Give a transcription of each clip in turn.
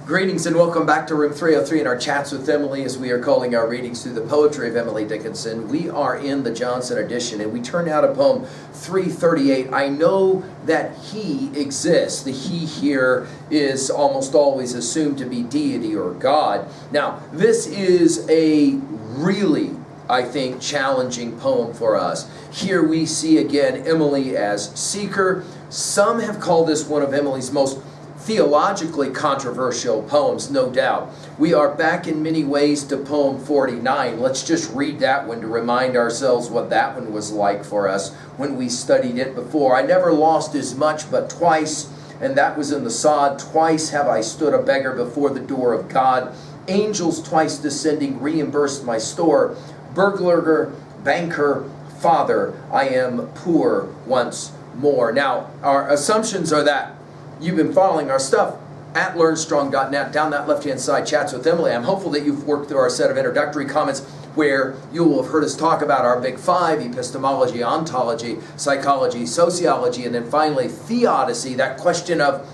Greetings and welcome back to Room 303 in our chats with Emily, as we are calling our readings through the poetry of Emily Dickinson. We are in the Johnson edition, and we turn now to poem 338. I know that he exists. The he here is almost always assumed to be deity or God. Now, this is a really, I think, challenging poem for us. Here we see again Emily as seeker. Some have called this one of Emily's most theologically controversial poems, no doubt. We are back in many ways to poem 49. Let's just read that one to remind ourselves what that one was like for us when we studied it before. I never lost as much but twice, and that was in the sod. Twice have I stood a beggar before the door of God. Angels twice descending reimbursed my store. Burglar, banker, father, I am poor once more. Now, our assumptions are that you've been following our stuff at learnstrong.net, down that left-hand side, Chats with Emily. I'm hopeful that you've worked through our set of introductory comments where you will have heard us talk about our big five: epistemology, ontology, psychology, sociology, and then finally theodicy, that question of,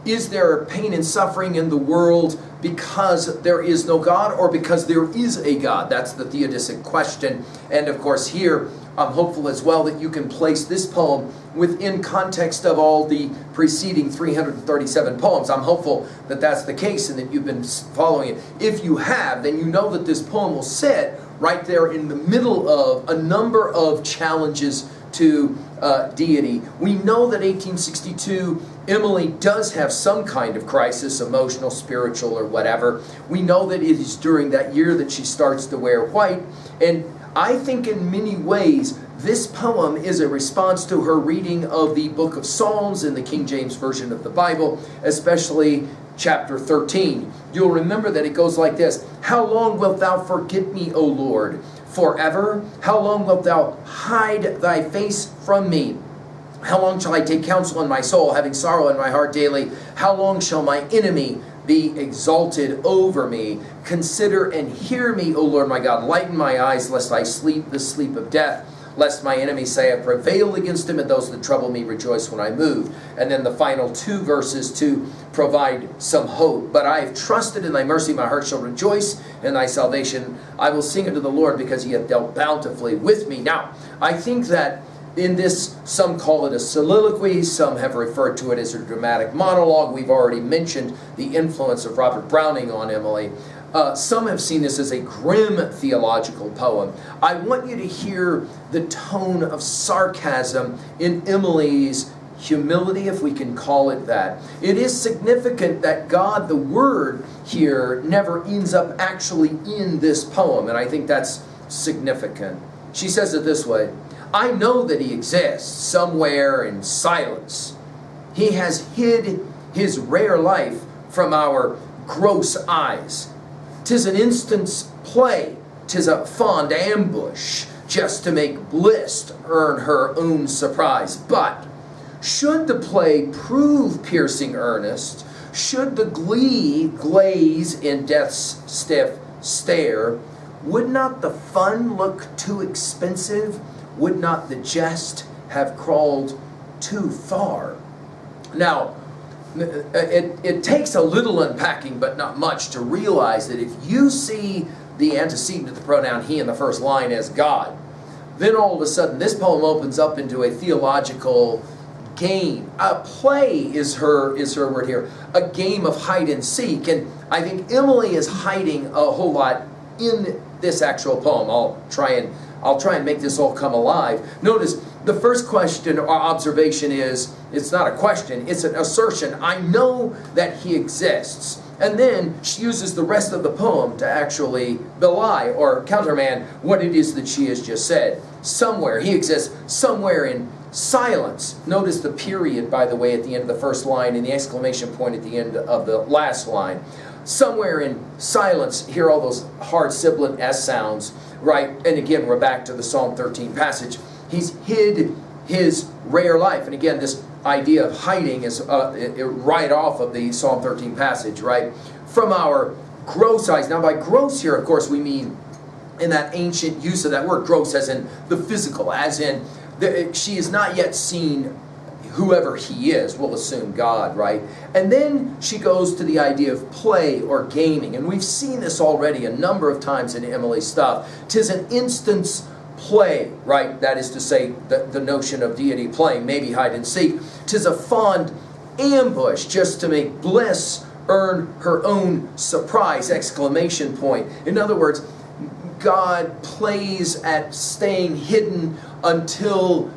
is there pain and suffering in the world because there is no God or because there is a God? That's the theodictic question. And of course here, I'm hopeful as well that you can place this poem within context of all the preceding 337 poems. I'm hopeful that that's the case and that you've been following it. If you have, then you know that this poem will sit right there in the middle of a number of challenges to deity. We know that 1862, Emily does have some kind of crisis, emotional, spiritual, or whatever. We know that it is during that year that she starts to wear white, and I think in many ways this poem is a response to her reading of the book of Psalms in the King James Version of the Bible, especially chapter 13. You'll remember that it goes like this: How long wilt thou forget me, O Lord? Forever? How long wilt thou hide thy face from me? How long shall I take counsel in my soul, having sorrow in my heart daily? How long shall my enemy be exalted over me? Consider and hear me, O Lord my God. Lighten my eyes, lest I sleep the sleep of death. Lest my enemies say, I prevailed against him, and those that trouble me rejoice when I move. And then the final two verses to provide some hope. But I have trusted in thy mercy, my heart shall rejoice in thy salvation. I will sing unto the Lord, because he hath dealt bountifully with me. Now, I think that in this, some call it a soliloquy, some have referred to it as a dramatic monologue. We've already mentioned the influence of Robert Browning on Emily. Some have seen this as a grim theological poem. I want you to hear the tone of sarcasm in Emily's humility, if we can call it that. It is significant that God, the Word here, never ends up actually in this poem, and I think that's significant. She says it this way: I know that he exists somewhere in silence. He has hid his rare life from our gross eyes. 'Tis an instant's play, 'tis a fond ambush, just to make bliss earn her own surprise. But should the play prove piercing earnest, should the glee glaze in death's stiff stare, would not the fun look too expensive? Would not the jest have crawled too far? Now, it takes a little unpacking, but not much, to realize that if you see the antecedent of the pronoun he in the first line as God, then all of a sudden this poem opens up into a theological game. A play is her word here. A game of hide and seek. And I think Emily is hiding a whole lot in this actual poem. I'll try and make this all come alive. Notice the first question or observation is, it's not a question, it's an assertion. I know that he exists. And then she uses the rest of the poem to actually belie or countermand what it is that she has just said. Somewhere, he exists somewhere in silence. Notice the period, by the way, at the end of the first line and the exclamation point at the end of the last line. Somewhere in silence, hear all those hard sibilant S sounds, right? And again, we're back to the Psalm 13 passage. He's hid his rare life. And again, this idea of hiding is right off of the Psalm 13 passage, right? From our gross eyes. Now, by gross here, of course, we mean in that ancient use of that word, gross, as in the physical, as in she is not yet seen whoever he is, we'll assume God, right? And then she goes to the idea of play or gaming. And we've seen this already a number of times in Emily's stuff. 'Tis an instance play, right? That is to say, the notion of deity playing, maybe hide and seek. 'Tis a fond ambush just to make bliss earn her own surprise, exclamation point. In other words, God plays at staying hidden until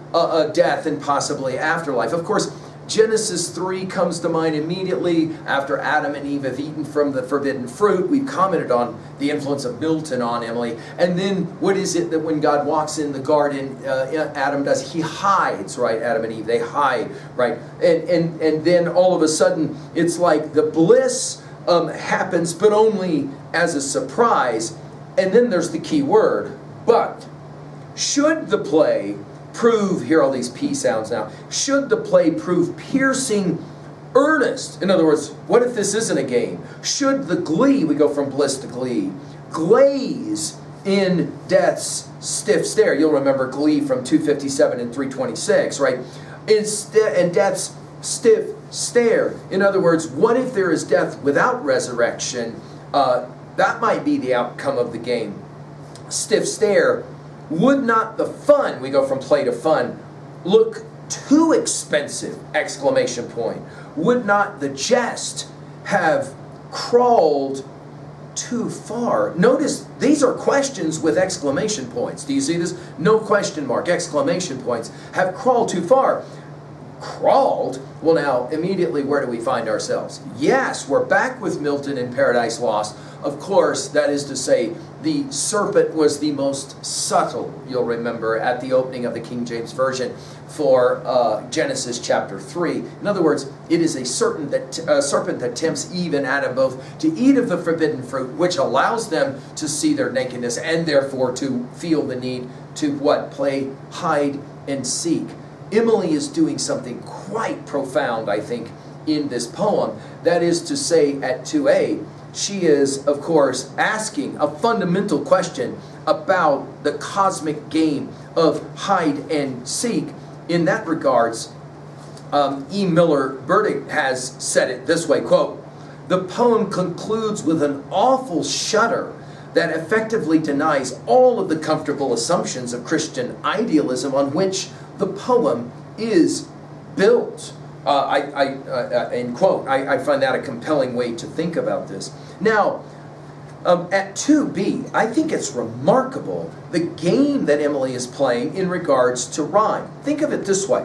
death and possibly afterlife. Of course, Genesis 3 comes to mind immediately after Adam and Eve have eaten from the forbidden fruit. We've commented on the influence of Milton on Emily. And then what is it that when God walks in the garden, Adam does? He hides, right? Adam and Eve, they hide, right? And then all of a sudden, it's like the bliss happens, but only as a surprise. And then there's the key word, but. Should the play prove, hear all these P sounds now, should the play prove piercing earnest? In other words, what if this isn't a game? Should the glee, we go from bliss to glee, glaze in death's stiff stare? You'll remember glee from 257 and 326, right? And death's stiff stare. In other words, what if there is death without resurrection? That might be the outcome of the game. Stiff stare. Would not the fun, we go from play to fun, look too expensive, exclamation point? Would not the jest have crawled too far? Notice these are questions with exclamation points. Do you see this? No question mark, exclamation points. Have crawled too far. Crawled? Well, now, immediately, where do we find ourselves? Yes, we're back with Milton in Paradise Lost. Of course, that is to say, the serpent was the most subtle, you'll remember, at the opening of the King James Version for Genesis chapter 3. In other words, it is a serpent that tempts Eve and Adam both to eat of the forbidden fruit, which allows them to see their nakedness and therefore to feel the need to what? Play hide and seek. Emily is doing something quite profound, I think, in this poem. That is to say, at 2a, she is, of course, asking a fundamental question about the cosmic game of hide and seek. In that regards, E. Miller Burdick has said it this way, quote, "The poem concludes with an awful shudder that effectively denies all of the comfortable assumptions of Christian idealism on which the poem is built." End quote. I find that a compelling way to think about this. Now, at 2b, I think it's remarkable the game that Emily is playing in regards to rhyme. Think of it this way.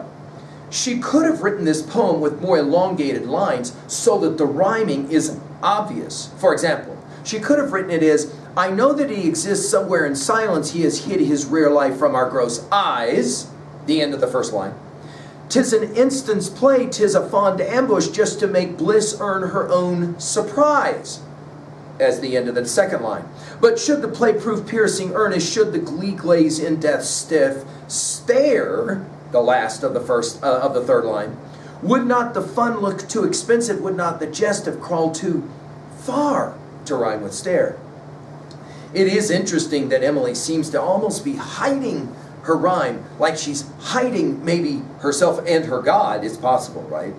She could have written this poem with more elongated lines so that the rhyming is obvious. For example, she could have written it as, "I know that he exists somewhere in silence. He has hid his rear life from our gross eyes." The end of the first line. "'Tis an instant's play, 'tis a fond ambush just to make bliss earn her own surprise," as the end of the second line. "But should the play prove piercing earnest, should the glee glaze in death's stiff stare," the last of the third line, "would not the fun look too expensive, would not the jest have crawled too far," to rhyme with stare. It is interesting that Emily seems to almost be hiding her rhyme, like she's hiding maybe herself and her God. It's possible, right?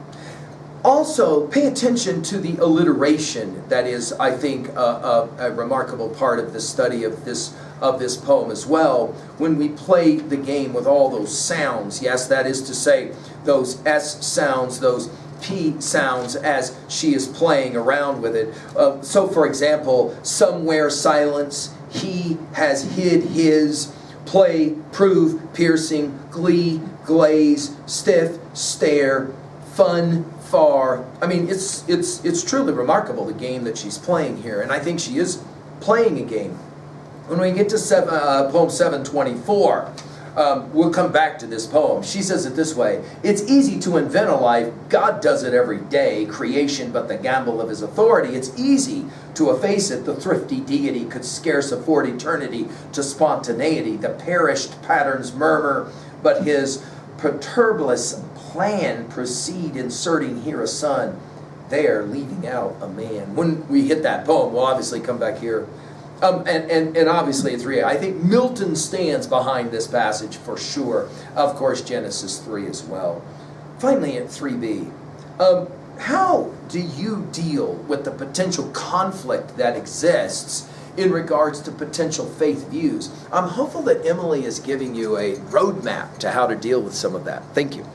Also, pay attention to the alliteration. That is, I think, a remarkable part of the study of this poem as well. When we play the game with all those sounds, yes, that is to say, those S sounds, those P sounds, as she is playing around with it. So, for example, somewhere silence, he has hid his, play, prove, piercing, glee, glaze, stiff, stare, fun, far. I mean, it's truly remarkable, the game that she's playing here, and I think she is playing a game. When we get to poem 724, we'll come back to this poem. She says it this way: "It's easy to invent a life. God does it every day. Creation but the gamble of his authority. It's easy to efface it. The thrifty deity could scarce afford eternity to spontaneity. The perished patterns murmur, but his perturblous plan proceed, inserting here a son, there leaving out a man." When we hit that poem, we'll obviously come back here. And obviously it's 3a. I think Milton stands behind this passage for sure. Of course, Genesis 3 as well. Finally, at 3B, how do you deal with the potential conflict that exists in regards to potential faith views? I'm hopeful that Emily is giving you a roadmap to how to deal with some of that. Thank you.